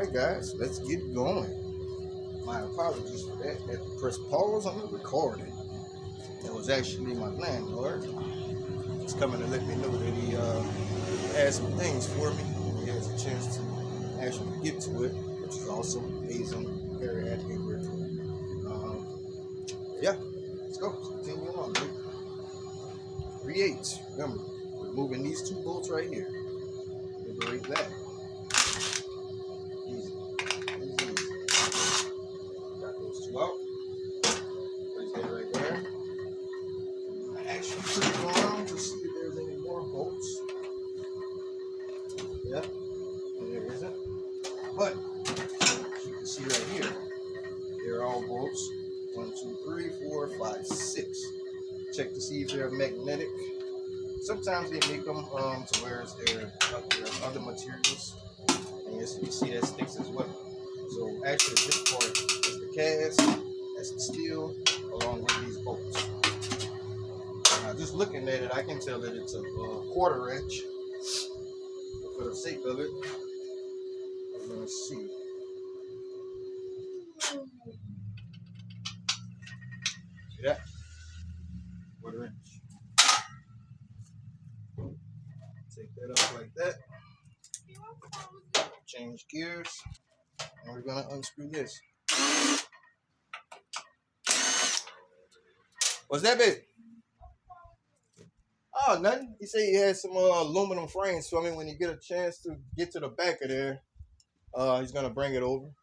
right, guys, let's get going. My apologies for that. I had to press pause on the recording. It was actually my landlord. He's coming to let me know that he has some things for me. He has a chance to actually get to it, which is awesome, amazing, very happy and grateful. Yeah, let's go. Let's continue on, dude. Create. Remember, we're moving these two bolts right here. Liberate that. Easy. Easy, easy. Got those two out. Place that right there. I actually put it around to see if there's any more bolts. Yep, there isn't. But you can see right here, they're all bolts. 1, 2, 3, 4, 5, 6. Check to see if they're magnetic. Sometimes they make them to where there's other materials. And as you can see, that sticks as well. So actually, this part is the cast, that's the steel, along with these bolts. Now, just looking at it, I can tell that it's a quarter inch. But for the sake of it, I'm gonna see. See that? Quarter inch. Take that up like that. Change gears. And we're gonna unscrew this. What's that, babe? Oh, nothing. He said he had some aluminum frames for me. When you get a chance to get to the back of there, he's gonna bring it over.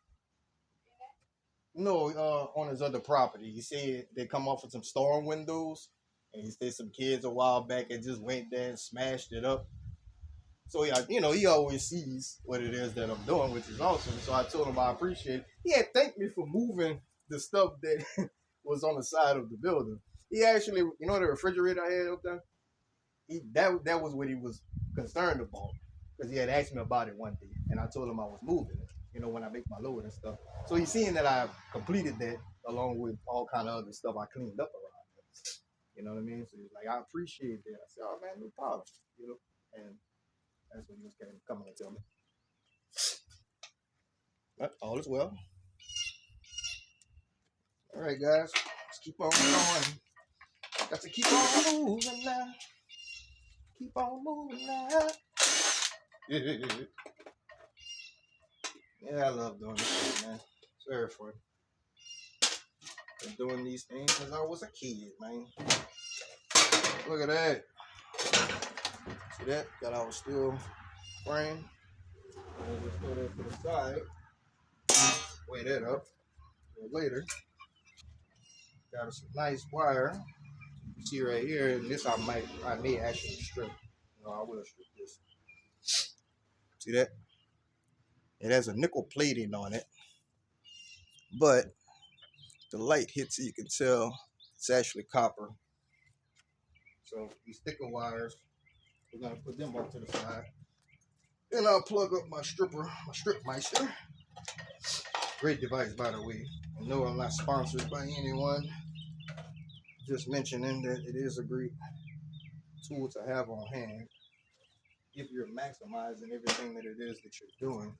No, on his other property. He said they come off with some storm windows, and he said some kids a while back and just went there and smashed it up. So yeah, he always sees what it is that I'm doing, which is awesome. So I told him I appreciate it. He had thanked me for moving the stuff that was on the side of the building. He actually, the refrigerator I had up there. That was what he was concerned about, because he had asked me about it one day, and I told him I was moving it. When I make my load and stuff. So he's seeing that I completed that along with all kind of other stuff I cleaned up around it. You know what I mean? So he's like, I appreciate that. I said, oh man, no problem. And that's what he was coming to tell me. But all is well. All right, guys, let's keep on going. Got to keep on moving now. Keep on moving now. Yeah, I love doing this thing, man. It's very fun. Been doing these things since I was a kid, man. Look at that. See that? Got our steel frame. And just throw that to the side. Weigh that up later. Got some nice wire. You can see right here, and this I may actually strip. I will strip this. See that? It has a nickel plating on it, but the light hits it, you can tell it's actually copper. So these thicker wires, we're gonna put them off to the side. Then I'll plug up my Stripmeister. Great device, by the way. I know I'm not sponsored by anyone. Just mentioning that it is a great tool to have on hand if you're maximizing everything that it is that you're doing.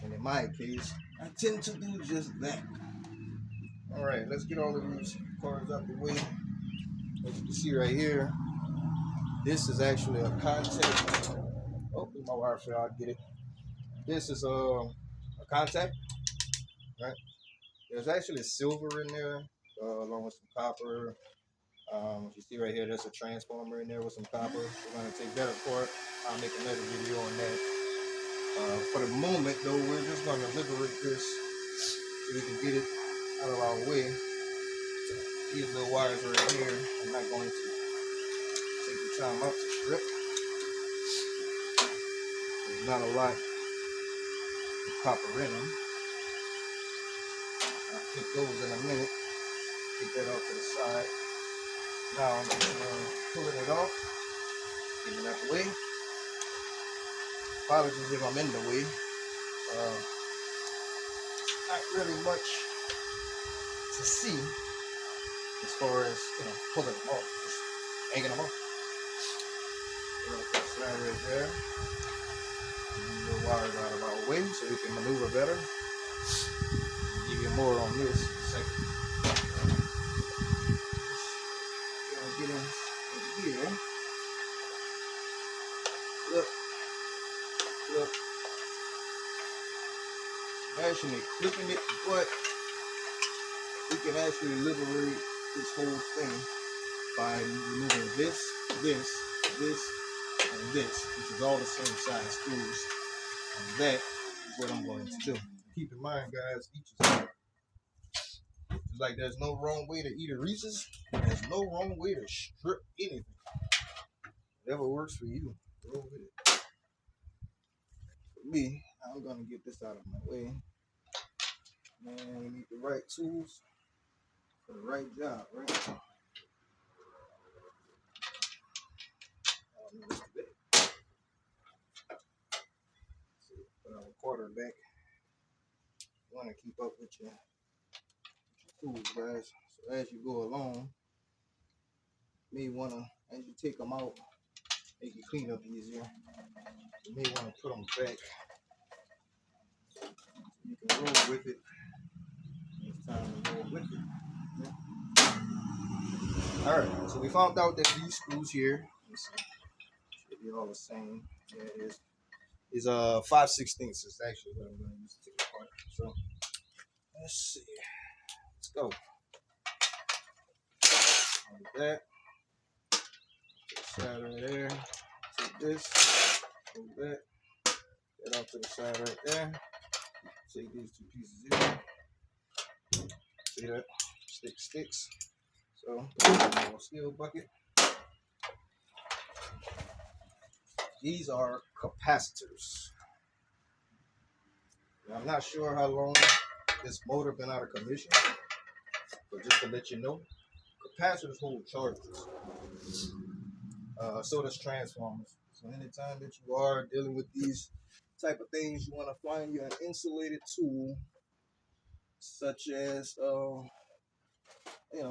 And in my case, I tend to do just that. All right, let's get all of these parts out the way. As you can see right here, this is actually a contact. Oh, my wire fell. I'll get it. This is a contact, right? There's actually silver in there, along with some copper. You see right here, there's a transformer in there with some copper. We're going to take that apart. I'll make another video on that. For the moment, though, we're just going to liberate this so we can get it out of our way. These little wires right here, I'm not going to take the time out to strip. There's not a lot of copper in them. I'll take those in a minute. Get that off to the side. Now I'm just pulling it off, getting it out the way. Apologies if I'm in the way. Not really much to see as far as pulling them off, just hanging them off. Slide right there. And the wires out of our the way so we can maneuver better. I'll give you more on this in a second. Get in here. Look. Actually clipping it, but we can actually liberate this whole thing by removing this, and this, which is all the same size screws. And that is what I'm going to do. Keep in mind, guys, each is different. It's like there's no wrong way to eat a Reese's. There's no wrong way to strip anything. Whatever works for you, go with it. For me, I'm gonna get this out of my way. Man, we need the right tools for the right job, right? Put our quarterback. You want to keep up with your tools, guys. So as you go along, you may want to, as you take them out, make it clean up easier. You may want to put them back. You can roll with it. It's time to roll with it. Yeah. All right, so we found out that these screws here, should be all the same. Yeah, it is. Is 5/16 is actually what I'm going to use to take it apart. So let's see. Let's go. Like that. Side right there. Take this. Move that. Get off to the side right there. Take these two pieces here. See that? Sticks. So, a little steel bucket. These are capacitors. Now, I'm not sure how long this motor been out of commission, but just to let you know, capacitors hold charges. So does transformers. So anytime that you are dealing with these type of things, you want to find you an insulated tool, such as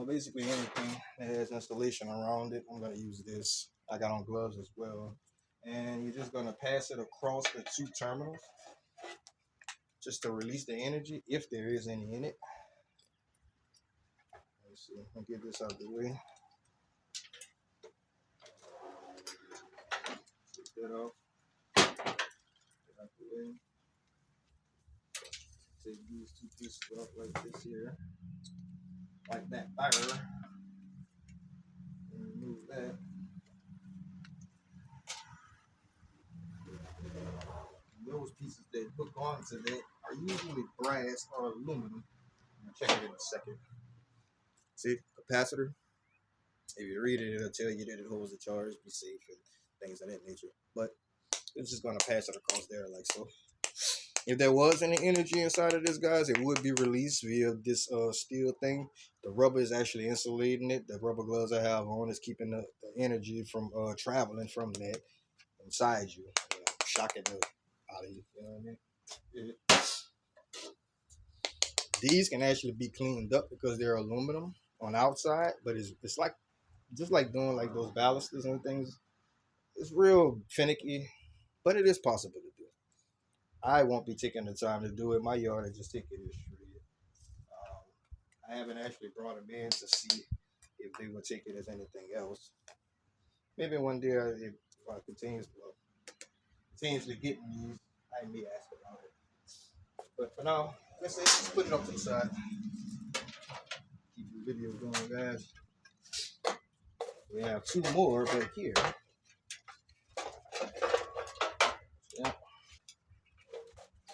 basically anything that has installation around it. I'm gonna use this. I got on gloves as well, and you're just gonna pass it across the two terminals, just to release the energy if there is any in it. Let's see. I'll get this out of the way. Take that off. Get out the way. Take these two pieces off like this here, like that there, and remove that. And those pieces that hook onto that are usually brass or aluminum. I'm gonna check it in a second. See, capacitor. If you read it, it'll tell you that it holds the charge, be safe, and things of that nature. But it's just gonna pass it across there like so. If there was any energy inside of this, guys, it would be released via this steel thing. The rubber is actually insulating it. The rubber gloves I have on is keeping the energy from traveling from that inside you, shocking the out of you. You know what I mean? Yeah. These can actually be cleaned up because they're aluminum on the outside, but it's like just like doing like those ballasters and things. It's real finicky, but it is possible to do. I won't be taking the time to do it. My yard is just taking it straight. I haven't actually brought them in to see if they would take it as anything else. Maybe one day if I continuously getting these, I may ask about it. But for now, let's put it up to the side. Keep the video going, guys. We have two more back here. Yeah.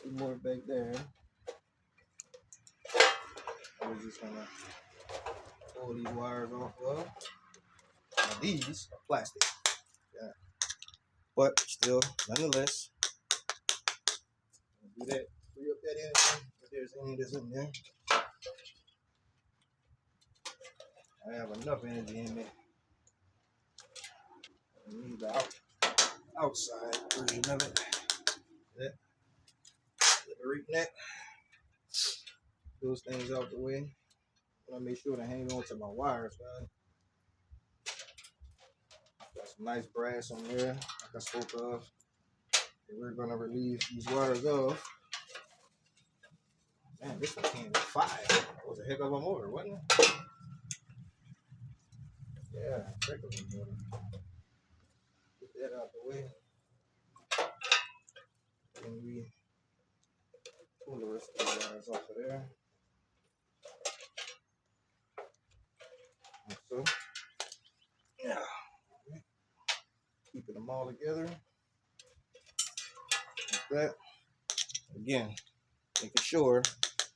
Two more back there. We're just gonna pull these wires off of. Now these are plastic. Yeah. But still, nonetheless, do that. Free up that energy if there's any that's in there. I have enough energy in there. I need the outside version of it. Yeah. Liberate that. Those things out the way. I want to make sure to hang on to my wires, guys. Got some nice brass on there, like I spoke of. we're gonna relieve these wires off. Man, this one came with 5. That was a heck of a motor, wasn't it? Yeah, heck of a motor. Get that out the way. And we pull the rest of the wires off of there. Like so. Yeah. Keeping them all together. Like that. Again, making sure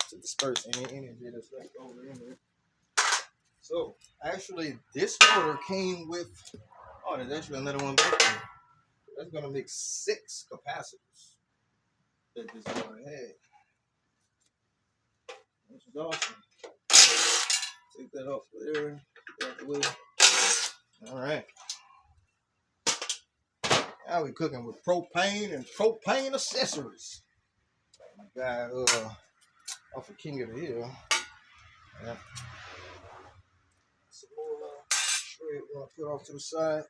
to disperse any energy that's left over in there. So, actually, this motor came with, oh, there's actually another one back there. That's going to make 6 capacitors that this motor had. Which is awesome. Take that off there, get out the way. All right. Now we're cooking with propane and propane accessories. My guy off of King of the Hill. Yeah. Some more shred we're going to put off to the side.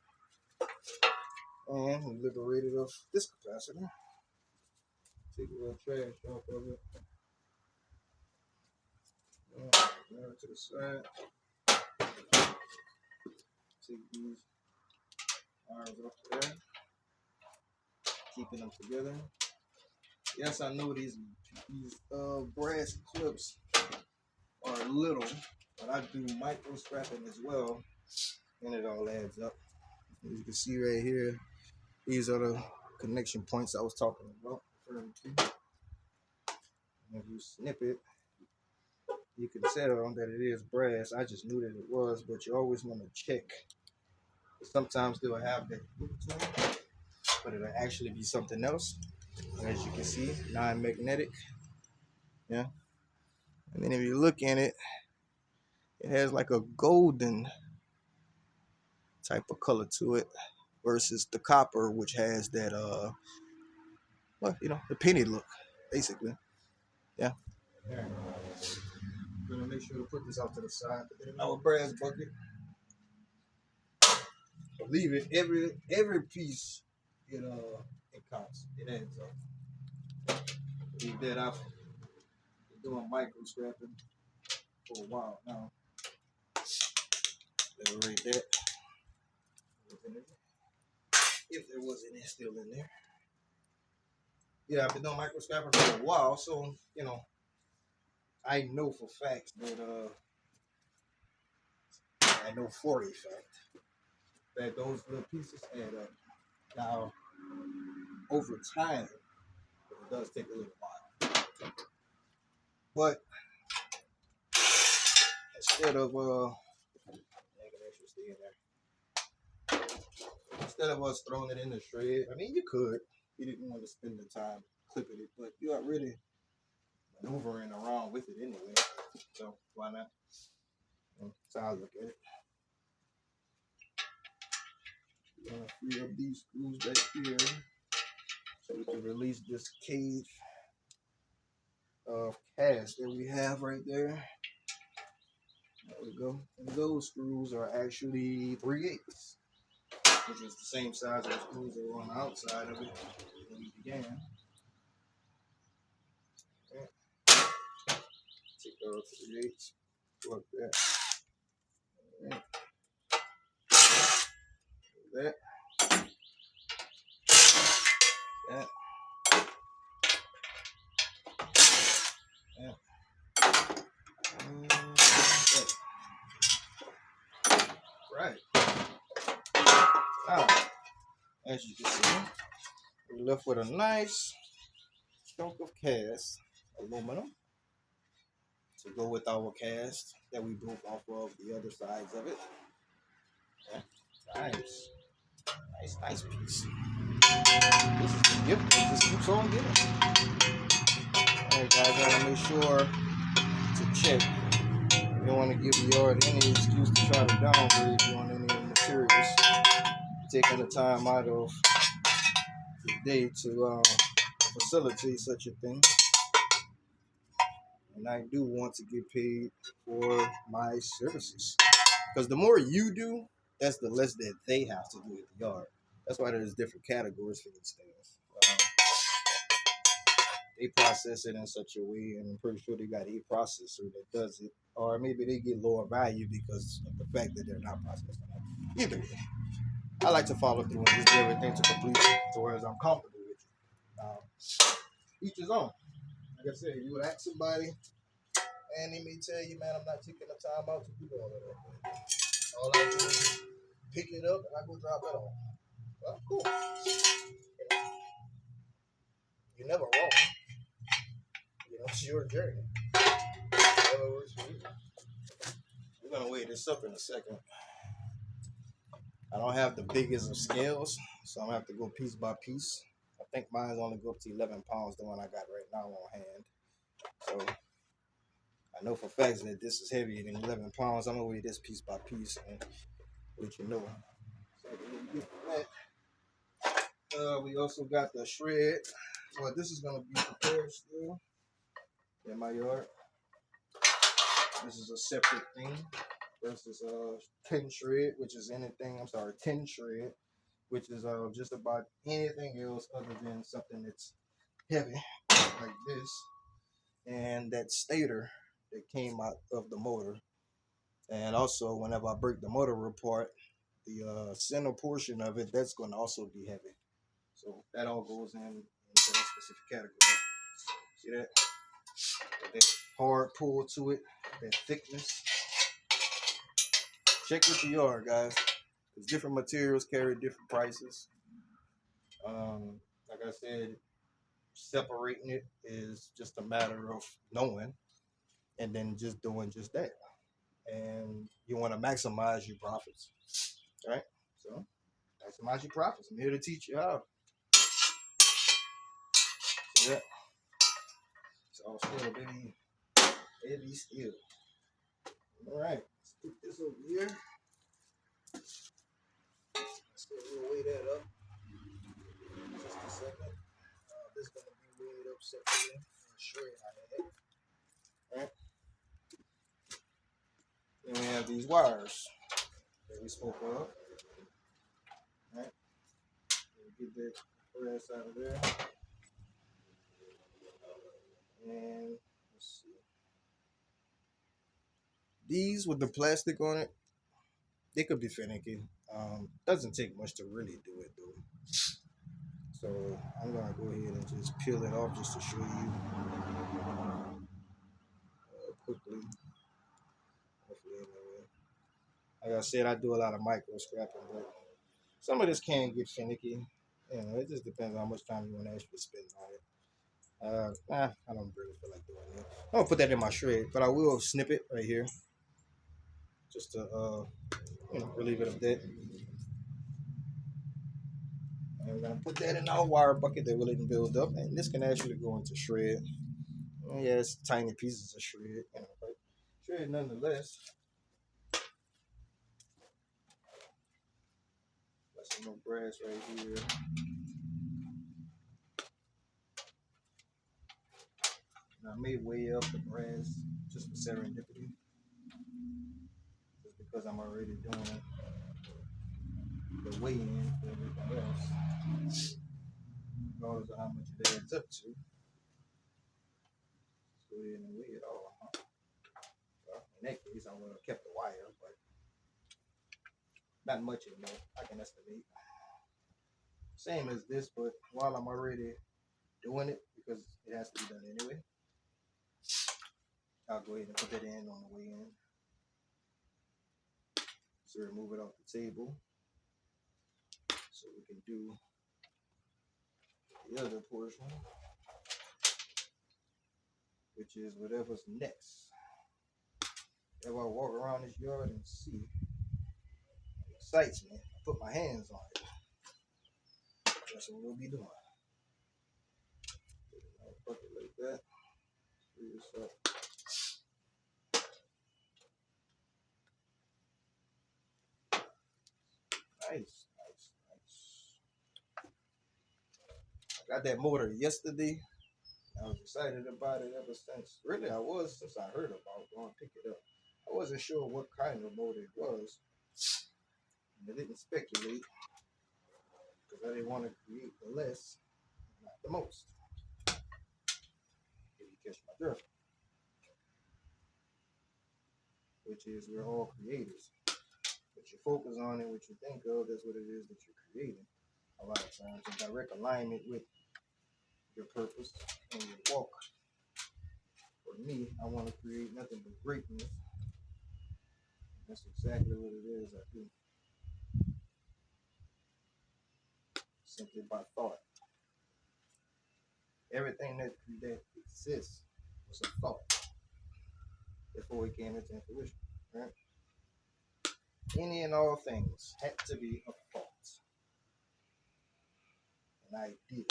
And we liberated off this capacitor. Take a little trash off of it. Now to the side. Take these wires off there. Keeping them together. Yes, I know these brass clips are little, but I do micro strapping as well, and it all adds up. As you can see right here, these are the connection points I was talking about. And if you snip it, you can tell that it is brass. I just knew that it was, but you always want to check. Sometimes they'll have that look to them, but it'll actually be something else. As you can see, non-magnetic. Yeah. And then if you look in it, it has like a golden type of color to it versus the copper, which has that well, you know, the penny look, basically. Yeah. All right. I'm gonna make sure to put this out to the side. Put it in our brass bucket. Leave it every piece. It counts. It adds up. Leave that out. Been doing micro scrapping for a while now. Liberate that. If there was any still in there. Yeah, I've been doing micro scrapping for a while, so you know, I know for facts that I know for a fact that those little pieces add up. Now, over time, it does take a little while. But instead of instead of us throwing it in the shred, I mean, you could. You didn't want to spend the time clipping it, but you are really maneuvering around with it anyway. So why not? That's how I look at it. Free up these screws back here so we can release this cage of cast that we have right there. There we go. And those screws are actually 3/8, which is the same size as the screws that were on the outside of it when we began. Okay. Take those 3/8, plug that. All right. That. That. That. That. Right. Now, as you can see, we're left with a nice chunk of cast aluminum to go with our cast that we broke off of the other sides of it. Yeah. Nice piece. This is the gift that just keeps on giving. Alright guys, I gotta make sure to check. You don't want to give the yard any excuse to try to downgrade you on any of the materials. Taking the time out of the day to facilitate such a thing. And I do want to get paid for my services. Because the more you do, that's the less that they have to do at the yard. That's why there's different categories for these things. they process it in such a way, and I'm pretty sure they got a processor that does it, or maybe they get lower value because of the fact that they're not processing it. Either way, I like to follow through and just do everything to completion to where I'm comfortable with it. Each his own. Like I said, you would ask somebody, and they may tell you, man, I'm not taking the time out to do all of that. All I do is pick it up and I go drop it off. Well, cool. You're never wrong. You know, it's your journey. Whatever works for you. We're gonna weigh this up in a second. I don't have the biggest of scales, so I'm gonna have to go piece by piece. I think mine's only go up to 11 pounds, the one I got right now on hand. So I know for facts that this is heavier than 11 pounds. I'm gonna weigh this piece by piece and let you know. So we get that. We also got the shred. Well, this is gonna be prepared still in my yard. This is a separate thing versus 10 shred, which is anything. 10 shred, which is just about anything else other than something that's heavy like this, and that stator that came out of the motor. And also, whenever I break the motor apart, the center portion of it, that's going to also be heavy. So that all goes into that specific category. See that? That hard pull to it, that thickness. Check with your yard, guys, because different materials carry different prices. Like I said, separating it is just a matter of knowing and then just doing just that. And you want to maximize your profits, right? So maximize your profits. I'm here to teach you how. So yeah, it's all still, baby. Heavy steel. All right, let's put this over here. Let's go weigh that up. Just a second. This is gonna be weighed up separately. Shred I had. All right. Then we have these wires that we spoke of. All right. Get that brass out of there. And let's see. These with the plastic on it, they could be finicky. Doesn't take much to really do it though. So I'm gonna go ahead and just peel it off just to show you quickly. Hopefully, anyway. Like I said, I do a lot of micro scrapping, but some of this can get finicky. You know, it just depends on how much time you want to actually spend on it. I don't really feel like doing it. I'm gonna put that in my shred, but I will snip it right here, just to relieve it of that. And we're gonna put that in our wire bucket that we're letting build up, and this can actually go into shred. Yeah, it's tiny pieces of shred, but shred nonetheless. Got some more brass right here. And I may weigh up the brass just for serendipity, just because I'm already doing the weigh-in for everything else, regardless of how much it adds up to. Let's go ahead and weigh it all. Well, in that case, I would have kept the wire, but not much anymore. I can estimate. Same as this, but while I'm already doing it, because it has to be done anyway, I'll go ahead and put that in on the way in. So remove it off the table so we can do the other portion, which is whatever's next. If I walk around this yard and see, it excites me. I put my hands on it. That's what we'll be doing. Bucket like that. Screw this up. Nice. I got that motor yesterday. I was excited about it ever since. Really, I was since I heard about it, going to pick it up. I wasn't sure what kind of motor it was. And I didn't speculate because I didn't want to create the less, not the most. catch my drift. Which is we're all creators. What you focus on and what you think of, that's what it is that you're creating. A lot of times in direct alignment with your purpose and your walk. For me, I want to create nothing but greatness. That's exactly what it is I do. Simply by thought. Everything that exists was a thought before it came into fruition. Right? Any and all things had to be a thought, an idea,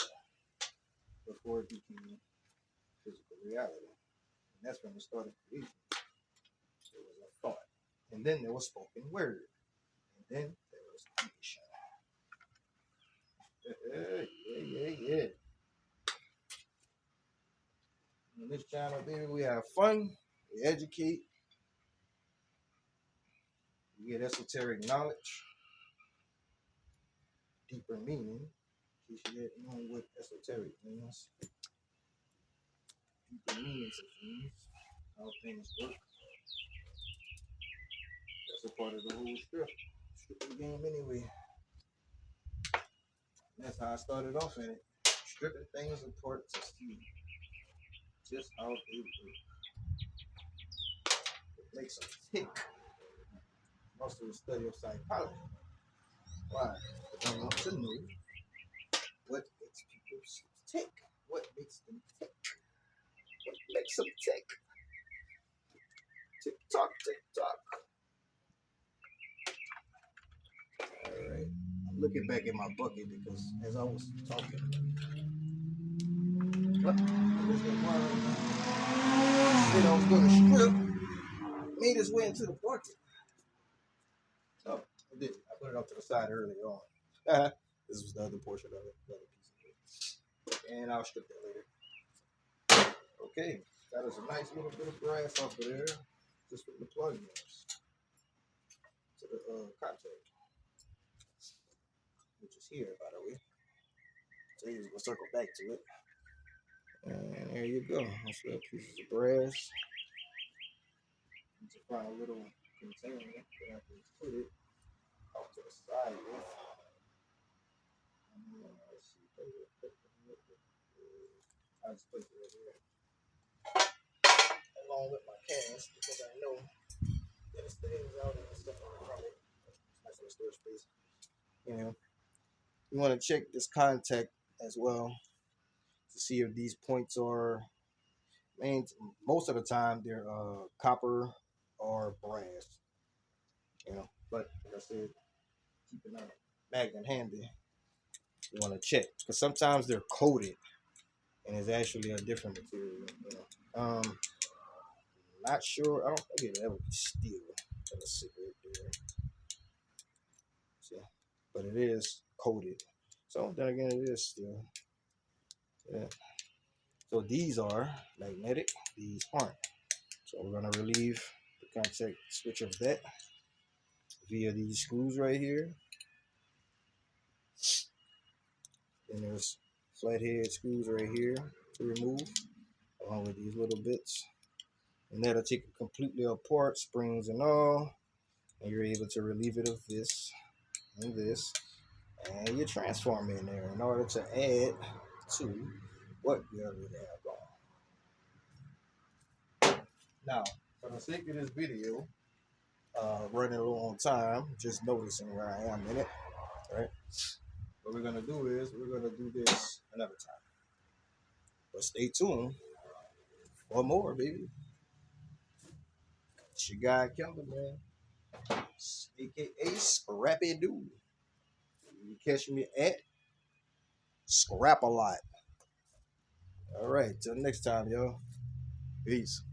before it became physical reality. And that's when it started creation. There was a thought. And then there was spoken word. And then there was action. Yeah. On this channel, baby, we have fun, we educate, we get esoteric knowledge, deeper meaning. In case you didn't know what esoteric means. Deeper meanings of things, how things work. That's a part of the whole strip of the game anyway. And that's how I started off in it. Stripping things apart to see just how they work. It makes them tick. Also the study of psychology. Why? Because I want to know what makes people tick. What makes them tick? What makes them tick? Tick tock, tick tock. Alright. I'm looking back at my bucket because as I was talking, I was going to strip, made its way into the bucket. No, I didn't. I put it off to the side earlier on. This was the other portion of it, the other piece of it. And I'll strip that later. Okay, got us a nice little bit of grass off of there. Just with the plug-ins to the contact, which is here, by the way. So we'll circle back to it. And there you go. That's little pieces of brass. Need to find a little container that I can put it off to the side with. Let's see. I'll just place it right here. Along with my cans, because I know that it stays out and stuff from it. Nice little storage space. You know, you want to check this contact as well to see if these points are, most of the time they're copper or brass. You know, but like I said, keeping a magnet handy, you want to check because sometimes they're coated and it's actually a different material. You know, not sure. I don't think it'll ever be steel. Let's see right there. See, but it is coated. So then again, it is steel. Yeah. So these are magnetic. These aren't. So we're gonna relieve the contact switch of that via these screws right here. Then there's flathead screws right here to remove, along with these little bits. And that'll take it completely apart, springs and all. And you're able to relieve it of this and this. And you transform in there in order to add to what we already have going. Now, for the sake of this video, running a little on time, just noticing where I am in it, right? What we're gonna do is we're gonna do this another time. But stay tuned for more, baby. It's your guy Kelvin, man, aka Scrappy Dude. You can catch me at Scrap a Lot. All right, till next time, y'all. Peace.